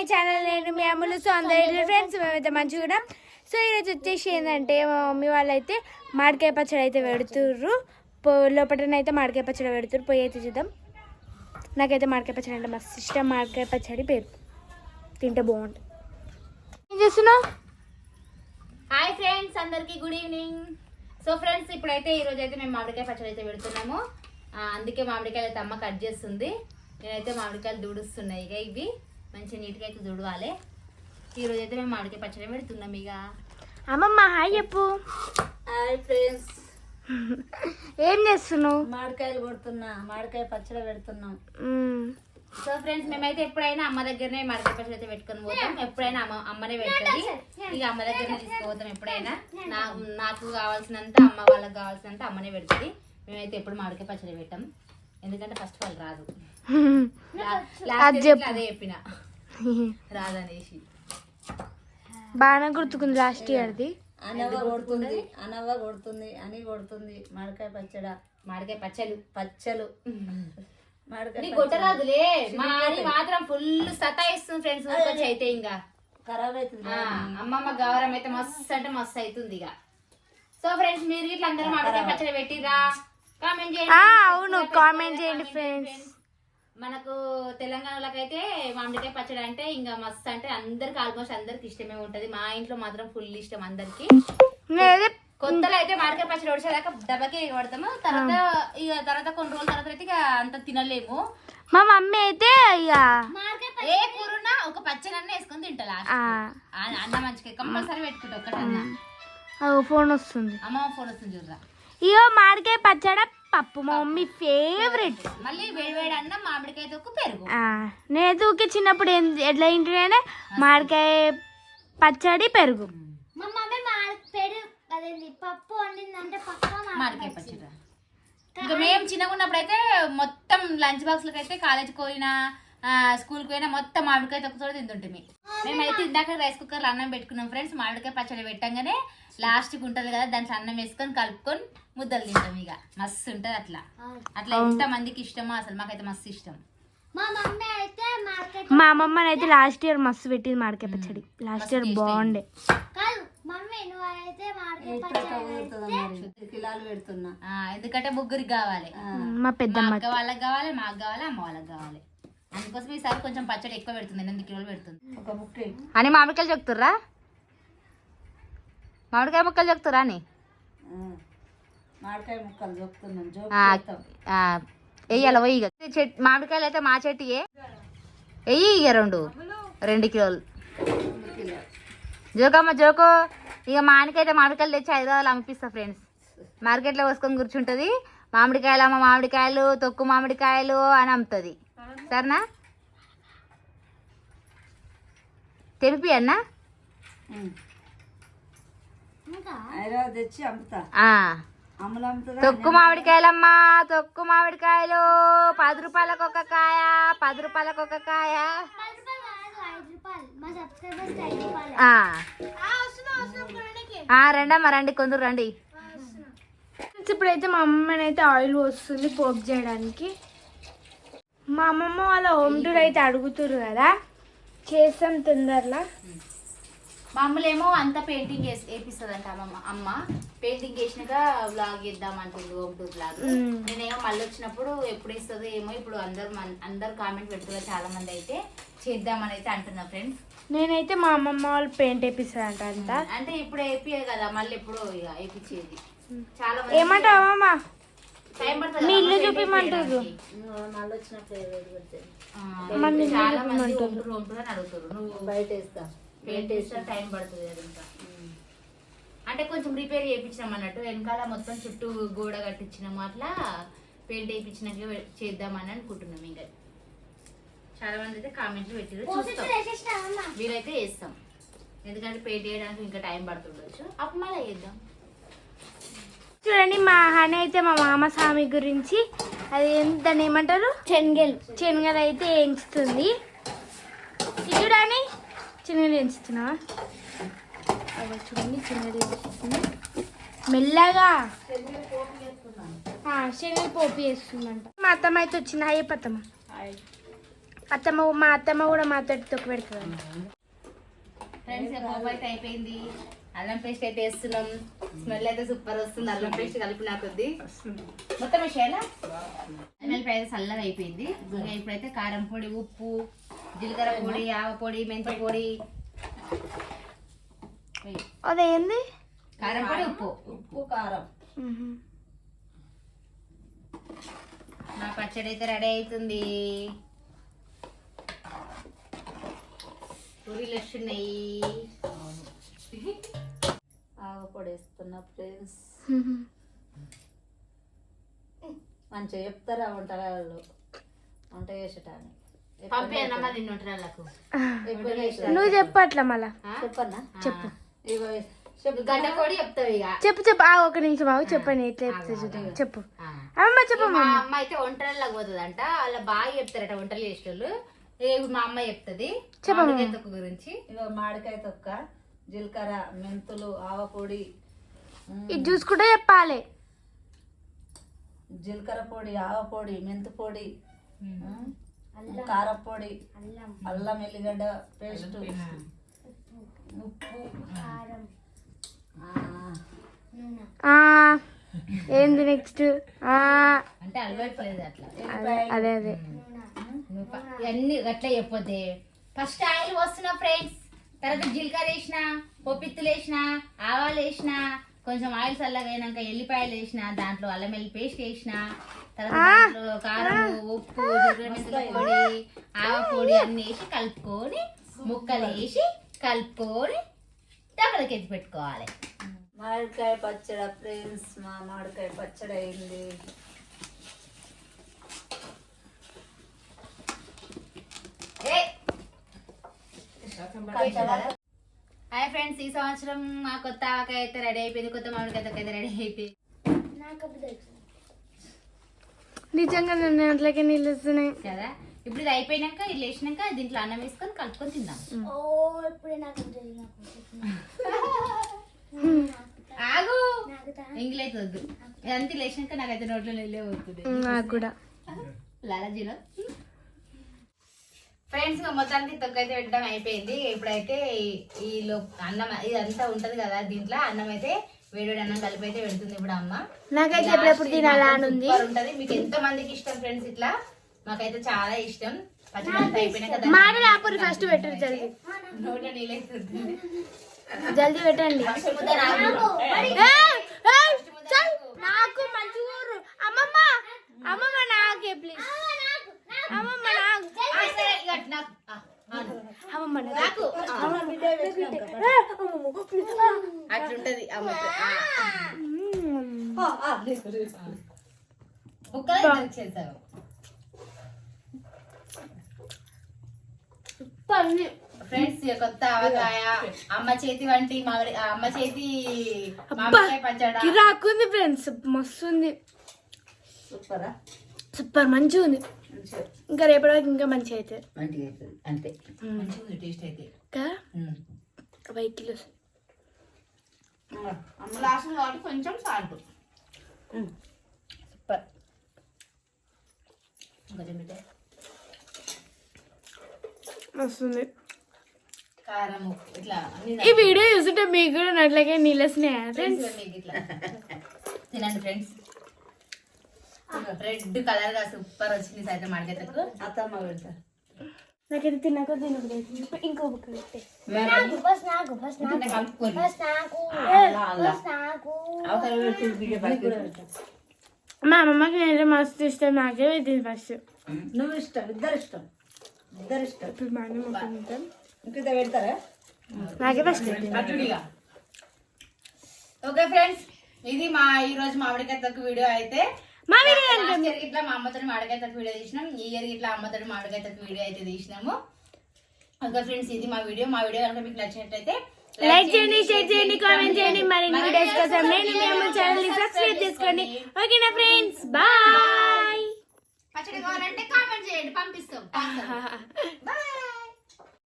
My channel. నేను మీ అమ్ములు. So అందరూ friends మేమైతే మంచిగా ఉన్నాం. సో ఈరోజు వచ్చేసి ఏంటంటే మా మమ్మీ వాళ్ళు అయితే మామిడికాయ పచ్చడి అయితే పెడుతుర్రు. లోపలనైతే మామిడికాయ పచ్చడి పెడుతుర్రు. పోయి అయితే చూద్దాం. నాకైతే మామిడికాయ పచ్చడి అంటే మస్తు ఇష్టం. మామిడికాయ పచ్చడి పేరు తింటే బాగుంటుంది. ఏం చేస్తున్నావు? హాయ్ ఫ్రెండ్స్, అందరికి గుడ్ ఈవినింగ్. సో ఫ్రెండ్స్, ఇప్పుడైతే ఈరోజు అయితే మేము మామిడికాయ పచ్చడి అయితే పెడుతున్నాము. అందుకే మామిడికాయలు అయితే అమ్మ కట్ చేస్తుంది. నేనైతే మామిడికాయలు దుడుస్తున్నాయి. ఇక ఇవి మంచిగా నీట్గా అయితే దుడవాలి. ఈరోజు అయితే మేము మామిడికాయ పచ్చడి పెడుతున్నాం. ఇక అమ్మమ్మ హాయ్ చెప్పు. హాయ్ ఫ్రెండ్స్, ఏం చేస్తున్నావు? మామిడికాయలు కొడుతున్నా, మామిడికాయ పచ్చడి పెడుతున్నాం. సో ఫ్రెండ్స్, మేమైతే ఎప్పుడైనా అమ్మ దగ్గరనే మామిడికాయ పచ్చడి అయితే పెట్టుకొని పోతాం. ఎప్పుడైనా అమ్మనే పెడుతుంది. ఇక అమ్మ దగ్గరనే తీసుకుపోతాం. ఎప్పుడైనా నాకు కావాల్సినంత, అమ్మ వాళ్ళకి కావాల్సినంత అమ్మనే పెడుతుంది. మేమైతే ఎప్పుడు మామిడికాయ పచ్చడి పెట్టాం, ఎందుకంటే ఫస్ట్ వాళ్ళు రాదు. అదే చెప్పిన రాదనేసి బాగా గుర్తుకుంది. లాస్ట్ ఇయర్ది అనవ్వ కొడుతుంది అని కొడుతుంది. మామిడికాయ మామిడికాయ పచ్చలు మామిడికాయ కొట్టరాదులే. మాది మాత్రం ఫుల్ సతాయిస్తుంది ఫ్రెండ్స్. ఊరికొచ్చి అయితే ఇంకా ఖరాబ్ అవుతుంది. అమ్మమ్మ గౌరవం అయితే మస్తు అంటే మస్తు అవుతుంది ఇక. సో ఫ్రెండ్స్, మీరు ఇట్లా అందరూ మామిడికాయ పచ్చడి పెట్టిరా? కామెంట్ చేయండి. అవును, కామెంట్ చేయండి ఫ్రెండ్స్. మనకు తెలంగాణలోకైతే మామిడికాయ పచ్చడి అంటే ఇంకా మస్తు అంటే అందరికి ఆల్మోస్ట్ అందరికి ఇష్టమే ఉంటది. మా ఇంట్లో మాత్రం ఫుల్ ఇష్టం అందరికి. కొత్తలో అయితే మామిడికాయ పచ్చడి వచ్చేదాకా దెబ్బకి పడతాము. తర్వాత కొన్ని రోజుల తర్వాత అయితే ఇక అంత తినలేము. మా మమ్మీ అయితే ఇక ఏ కూరన్నా ఒక పచ్చడి అన్న వేసుకొని తింటా. అన్న మంచిగా కంపల్సరీ పెట్టుకుంటా. ఒక్కటన్నా ఫోన్ వస్తుంది. అమ్మ ఫోన్ వస్తుంది చూడరా. ఇగో మామిడికాయ పచ్చడి పప్పు మా మమ్మీ ఫేవరెట్. మళ్ళీ వేడి అన్నం, మామిడికాయ తొక్కు, పెరుగు. నేను ఊకే చిన్నప్పుడు ఎట్లా తింటున్నానే మామిడికాయ పచ్చడి పెరుగు. పప్పు వండిందంటే మామిడికాయ పచ్చడి. ఇంకా మేము చిన్నగా ఉన్నప్పుడు అయితే మొత్తం లంచ్ బాక్స్ లకు అయితే కాలేజ్కి పోయినా స్కూల్కి పోయినా మొత్తం మామిడికాయ తొక్కుతో తింటుంటే మేమైతే ఇందాక రైస్ కుక్కర్లో అన్నం పెట్టుకున్నాం ఫ్రెండ్స్. మామిడికాయ పచ్చడి పెట్టంగానే లాస్ట్కి ఉంటుంది కదా, దాంట్లో అన్నం వేసుకొని కలుపుకొని ముద్దలు తింటాం. ఇక మస్తు ఉంటుంది. అట్లా ఎంత మందికి ఇష్టమో అసలు. మాకైతే మస్తు ఇష్టం. మా అమ్మమ్మ అయితే లాస్ట్ ఇయర్ మస్తు పెట్టింది మామిడికాయ పచ్చడి. లాస్ట్ ఇయర్ బాగుండే. కిలాలు పెడుతున్నా, ఎందుకంటే ముగ్గురికి కావాలి. మా పెద్దమ్మ అక్క వాళ్ళకి కావాలి, మాకు కావాలి, అమ్మ వాళ్ళకి కావాలి. అందుకోసం ఈసారి కొంచెం పచ్చడి ఎక్కువ పెడుతుంది. 8 కిలోలు పెడుతుంది. ఒక ముక్క అని మామిడికాయలు చెప్తుర్రా? మామిడికాయ ముక్కలు చెప్తురా అని మామిడికాయ ముక్కలు చెప్తున్నాం. వెయ్యాల వెయ్యి. మామిడికాయలు అయితే మా చెట్టుయే వెయ్యి. ఇక 2 కిలోలు జోకమ్మ జోకో. ఇక మానికైతే మామిడికాయలు తెచ్చి హైదరాబాద్లో అమ్మిపిస్తా ఫ్రెండ్స్. మార్కెట్లో పోసుకొని కూర్చుంటుంది. మామిడికాయలు అమ్మ, మామిడికాయలు తొక్కు మామిడికాయలు అని అమ్ముతుంది. సరేనా? తెలిపి అన్నా హైదరాబాద్ తెచ్చి అమ్ముతా. తొక్కు మామిడికాయలమ్మా, తొక్కు మామిడికాయలు 10 రూపాయలకు ఒక కాయ, 10 రూపాయలకు ఒక కాయ. రండమ్మా, రండి, కొందరు రండి. ఇప్పుడైతే మా అమ్మని అయితే ఆయిల్ వస్తుంది పోపు చేయడానికి. మా అమ్మమ్మ వాళ్ళ హోమ్ టూర్ అయితే అడుగుతుర్రు కదా, చేస్తాం తొందరలో. మా అమ్మలేమో అంతా పెయింటింగ్ వేపిస్తుంది అంట. అమ్మ పెయింటింగ్ వేసినాక వ్లాగ్ చేద్దాం అంటుంది, హోమ్ టూర్ వ్లాగ్. నేనేమో మళ్ళీ వచ్చినప్పుడు ఎప్పుడు ఇస్తుందో ఏమో. ఇప్పుడు అందరు కామెంట్ పెడుతున్నారు చాలా మంది. అయితే చేద్దామని అయితే అంటున్నా ఫ్రెండ్స్. నేనైతే మా అమ్మమ్మ వాళ్ళు పెయింట్ వేపిస్తారంట అంట. అంటే ఇప్పుడు వేపియదు కదా, మళ్ళీ ఎప్పుడు ఇక వేపించేది. చాలా మంది ఏమంటావు అమ్మ? టైం పడుతుంది. మీ ఇల్లు చూపిమంటారు. మళ్ళీ వచ్చినప్పుడు చాలా మంది హోమ్ టూర్ అని అడుగుతారు. నువ్వు బయట వేస్తా, పెయింట్ వేస్తా, టైం పడుతుంది కదా ఇంకా. అంటే కొంచెం రిపేర్ చేయించినాం అన్నట్టు. వెనకాల మొత్తం చుట్టూ గోడ కట్టించినాము. అట్లా పెయింట్ వేయించినాక చేద్దామని అనుకుంటున్నాం. ఇంకా చాలా మంది అయితే కామెంట్లు పెట్టారు, చూస్తాం. వీలైతే వేస్తాం, ఎందుకంటే పెయింట్ చేయడానికి ఇంకా టైం పడుతుండొచ్చు. అప్పుడు మళ్ళీ వేద్దాం. చూడండి, మా హని అయితే మా మామ స్వామి గురించి అది దాన్ని ఏమంటారు, శనగలు అయితే వేయించుతుంది. చూడండి, శనగలు వేయించుతున్నావా? చూడండి, శనగలు వేయించుతుంది మెల్లగా. శనగలు పోపు వేస్తుందంట. మా అత్తమ్మ అయితే వచ్చింది. హాయ్ పత్తమ్మ. మా అత్తమ్మ కూడా మాతో తొక్కు పెడుతుంది. ఫ్రెండ్స్ పోపు అయితే అయిపోయింది. అల్లం పేస్ట్ అయితే వేస్తున్నాం. స్మెల్ అయితే సూపర్ వస్తుంది. అల్లం పేస్ట్ కలిపిన కొద్ది మొత్తం వేసేయాలా. అల్లం అయితే చల్లగా అయిపోయింది. ఇంకా ఇప్పుడైతే కారం పొడి, ఉప్పు, జీలకర్ర పొడి, ఆవ పొడి, మెంతి పొడి, అదేంది కారం పొడి, ఉప్పు, ఉప్పు కారం. నా పచ్చడి అయితే రెడీ అవుతుంది. పూరీలు వస్తున్నాయి. ఆవపొడి వేస్తున్నా ఫ్రెండ్స్. మంచిగా చెప్తారా వంటలు వంట చేసేటాన్ని. పంపేనమ్మా నిన్ను వంటలకు. నువ్వు చెప్పు అట్లా మళ్ళా చెప్పన్నా? చెప్పు ఇగో గడ్డ పొడి చెప్తావు ఇక. చెప్పు ఒక నిమిషం ఆగు చెప్పండి ఎట్లా చెప్తా చూద్దాం. చెప్పు అమ్మ చెప్పు. మా అమ్మ అయితే వంటలకు పోతుందంట. అలా బాగా చెప్తారట వంటలు చేసేటోళ్ళు. ఇప్పుడు మా అమ్మ చెప్తుంది మామిడికాయ తొక్కు గురించి. ఇగో మామిడికాయ తొక్క, జీలకర్ర, మెంతులు, ఆవపొడి, ఇది చూసుకుంటే చెప్పాలి. జీలకర్ర పొడి, ఆవపొడి, మెంతు పొడి, కారపొడి, అల్లం ఎల్లిగడ్డ పేస్ట్, ఉప్పు, ఏంది నెక్స్ట్? అంటే అలవాట్లేదు అట్లా. అదే ఇవన్నీ అట్లా చెప్పొద్దే. ఫస్ట్ ఆయిల్ పోస్తున్నా ఫ్రెండ్స్. తర్వాత జీలకర్ర వేసిన, పొప్పిత్తులు వేసిన, ఆవాలు వేసిన, కొంచెం ఆయిల్ చల్లగా అయినాక ఎల్లిపాయలు వేసిన, దాంట్లో అల్లం వెల్లి పేస్ట్ వేసిన, తర్వాత దాంట్లో కారం, ఉప్పు, జీలకర్ర పొడి, ఆవ పొడి అన్ని వేసి కలుపుకొని ముక్కలు వేసి కలుపుకొని డబ్బలకి ఎత్తి పెట్టుకోవాలి. మామిడికాయ పచ్చడి ఫ్రెండ్స్. మా మామిడికాయ పచ్చడి అయింది. హాయ్ ఫ్రెండ్స్, ఈ సంవత్సరం మా కొత్త ఆవకాయ అయితే రెడీ అయిపోయింది. కొత్త మామిడికాయ అయితే రెడీ అయిపోయింది. నిజంగా నన్ను అట్లకే నీళ్ళు వస్తున్నాయి కదా. ఇప్పుడు ఇది అయిపోయినాక ఇది వేసినాక దీంట్లో అన్నం వేసుకొని కలుపుకొని తిందాం. ఆగు, ఇంగ్లీష్ వద్దు. ఇదంతా లేచినాక నాకైతే నోట్లో నీళ్ళే పోతుంది. నాకు కూడా లాలాజీలో. ఫ్రెండ్స్ మొత్తానికి తొక్క అయితే పెట్టడం అయిపోయింది. ఇప్పుడైతే ఈ అన్నం ఇదంతా ఉంటది కదా, దీంట్లో అన్నం అయితే వేడి అన్నం కలిపి అయితే పెడుతుంది ఇప్పుడు అమ్మ. నాకైతే ఎప్పుడెప్పుడు తినాలా అని ఉంది. ఉంటది. మీకు ఎంతో మందికి ఇష్టం ఫ్రెండ్స్ ఇట్లా, మాకైతే చాలా ఇష్టం. పచ్చిమిరపకాయ అయిపోయినాక మాటలు ఆపరు, ఫస్ట్ పెట్టరు జల్దీ. నోట్లో నీళ్ళు అవుతుంది. జల్దీ పెట్టండి. ముద్ద రాదు. నాకు మంచిగా అమ్మమ్మ అమ్మమ్మ నాకే ప్లీజ్. అమ్మమ్మ నాకు అమ్మమ్మ నాకు అట్లుంటది ముక్కలు చేస్తావు. ఫ్రెండ్స్ కొత్త ఆవకాయ, అమ్మ చేతి వంటి అమ్మ చేతి మామిడికాయ పచ్చడి రాకుంది ఫ్రెండ్స్, మస్తు ఉంది. సూపర్ మంచిగా ఉంది. ఇంకా రేపటి వరకు ఇంకా మంచిగా అవుతుంది. మంచిగా అవుతుంది అంతే. మంచిగా టేస్ట్ అయితే బైక్ కిలో లాస్ట్ కాబట్టి కొంచెం సాల్ట్. సూపర్. కొంచెం పెట్టే వస్తుంది. కారం ఇట్లా ఈ వీడియో చూస్తుంటే మీకు కూడా నట్లకే నీళ్ళు వస్తున్నాయా ఫ్రెండ్స్? ఇట్లా తినండి ఫ్రెండ్స్. రెడ్ కలర్ గా సూపర్ వచ్చింది సైతం మాడికెత్తకు. అత్తమ్మ పెడతా. నాకైతే తిన్నాక తినకూడదు. ఇంకో బుక్ పెట్టే. మా అమ్మమ్మకి నేనే మస్తు ఇష్టం. నాకే పెట్టింది ఫస్ట్. నువ్వు ఇష్టం, ఇద్దరు ఇష్టం. ఇప్పుడు మా అమ్మ తింటాం. ఇంత పెడతారా? నాకే ఫస్ట్. ఓకే ఫ్రెండ్స్, ఇది మా ఈ రోజు మామిడికాయ తొక్కు వీడియో అయితే. మా ఇట్లా మా అమ్మతో మామిడికాయ తొక్కు వీడియో తీసినాం. ఈ ఇయర్ ఇట్లా అమ్మతో మామిడికాయ తొక్కు వీడియో అయితే తీసినాము. ఓకే ఫ్రెండ్స్, ఇది మా వీడియో కనుక మీకు నచ్చినట్లయితే లైక్ చేయండి, షేర్ చేయండి, కామెంట్ చేయండి. మరిన్ని వీడియోస్ కోసం నేను మీ అమ్మ ఛానల్ ని సబ్స్క్రైబ్ చేసుకోండి. ఓకేనా ఫ్రెండ్స్, బాయ్. పచ్చడి కావాలంటే కామెంట్ చేయండి, పంపిస్తాం. బాయ్.